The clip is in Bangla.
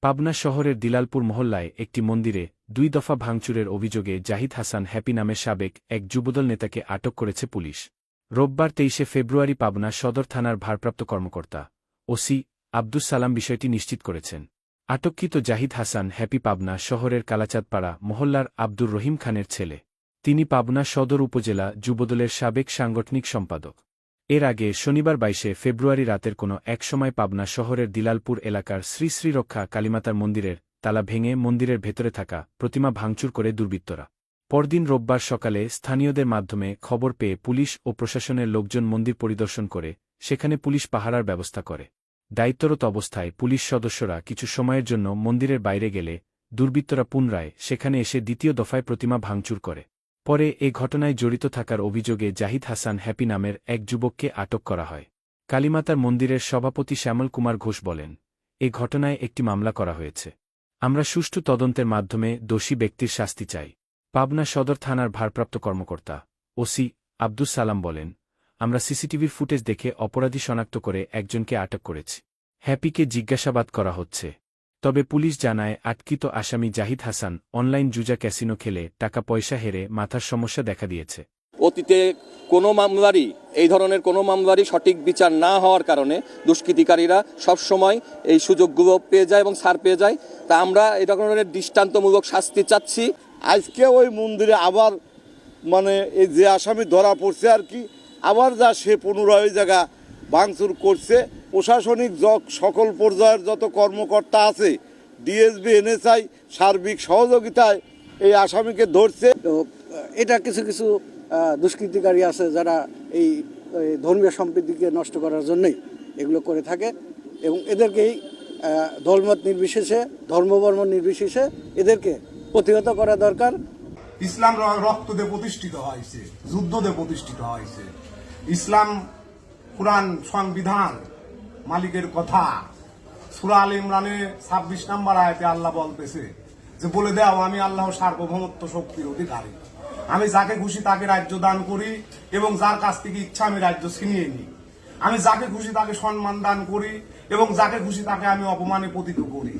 পাবনা শহরের দিলালপুর মহল্লায় একটি মন্দিরে ২ দফা ভাঙচুরের অভিযোগে জাহিদ হাসান হ্যাপি নামের সাবেক এক যুবদল নেতাকে আটক করেছে পুলিশ। রোববার ২৩ ফেব্রুয়ারি পাবনা সদর থানার ভারপ্রাপ্ত কর্মকর্তা ওসি আব্দুস সালাম বিষয়টি নিশ্চিত করেছেন। আটককৃত জাহিদ হাসান হ্যাপি পাবনা শহরের কালাচাঁদপাড়া মহল্লার আব্দুর রহিম খানের ছেলে। তিনি পাবনা সদর উপজেলা যুবদলের সাবেক সাংগঠনিক সম্পাদক। এর আগে শনিবার ২২ ফেব্রুয়ারি রাতের কোনো এক সময় পাবনা শহরের দিলালপুর এলাকার শ্রী শ্রী রক্ষা কালীমাতার মন্দিরের তালা ভেঙে মন্দিরের ভেতরে থাকা প্রতিমা ভাঙচুর করে দুর্বৃত্তরা। পরদিন রোববার সকালে স্থানীয়দের মাধ্যমে খবর পেয়ে পুলিশ ও প্রশাসনের লোকজন মন্দির পরিদর্শন করে সেখানে পুলিশ পাহারার ব্যবস্থা করে। দায়িত্বরত অবস্থায় পুলিশ সদস্যরা কিছু সময়ের জন্য মন্দিরের বাইরে গেলে দুর্বৃত্তরা পুনরায় সেখানে এসে দ্বিতীয় দফায় প্রতিমা ভাঙচুর করে। পরে এ ঘটনায় জড়িত থাকার অভিযোগে জাহিদ হাসান হ্যাপি নামের এক যুবককে আটক করা হয়। কালীমাতার মন্দিরের সভাপতি শ্যামল কুমার ঘোষ বলেন, এ ঘটনায় একটি মামলা করা হয়েছে। আমরা সুষ্ঠু তদন্তের মাধ্যমে দোষী ব্যক্তির শাস্তি চাই। পাবনা সদর থানার ভারপ্রাপ্ত কর্মকর্তা ওসি আব্দুস সালাম বলেন, আমরা সিসিটিভির ফুটেজ দেখে অপরাধী শনাক্ত করে একজনকে আটক করেছি। হ্যাপিকে জিজ্ঞাসাবাদ করা হচ্ছে। তবে পুলিশ জানায় আটকিত আসামি জাহিদ হাসান অনলাইন জুয়া ক্যাসিনো খেলে টাকা পয়সা হেরে মাথার সমস্যা দেখা দিয়েছে। অতীতে কোনো মামলারই এই ধরনের কোনো মামলারই সঠিক বিচার না হওয়ার কারণে দুষ্কৃতিকারীরা সবসময় এই সুযোগগুলো পেয়ে যায় এবং ছাড় পেয়ে যায়। তা আমরা এই ধরনের দৃষ্টান্তমূলক শাস্তি চাচ্ছি। আজকে ওই মন্দিরে আবার এই যে আসামি ধরা পড়ছে আর কি, আবার যা সে পুনরায় ওই জায়গা ভাঙচুর করছে। প্রশাসনিক সকল পর্যায়ের যত কর্মকর্তা আছে, ডিএসবি এনএসআই সার্বিক সহযোগিতায় এই আসামিকে ধরছে। তো এটা কিছু কিছু দুষ্কৃতিকারী আছে যারা এই ধর্মীয় সম্প্রীতিকে নষ্ট করার জন্যই এগুলো করে থাকে এবং এদেরকেই দলমত নির্বিশেষে ধর্মবর্ণ নির্বিশেষে এদেরকে প্রতিহত করা দরকার। ইসলাম রক্ত দিয়ে প্রতিষ্ঠিত হয়েছে, যুদ্ধ দিয়ে প্রতিষ্ঠিত হয়েছে। ইসলাম কুরআন সংবিধান মালিকের কথা। সূরা আল ইমরানে ২৬ নম্বর আয়াতে আল্লাহ বলতেছে যে বলে দাও আমি আল্লাহ সার্বভৌমত্ব শক্তির অধিকারী। আমি যাকে খুশি তাকে রাজ্য দান করি এবং যার কাছ থেকে ইচ্ছা আমি রাজ্য ছিনিয়ে নিই। আমি যাকে খুশি তাকে সম্মান দান করি এবং যাকে খুশি তাকে আমি অপমানে পতিত করি।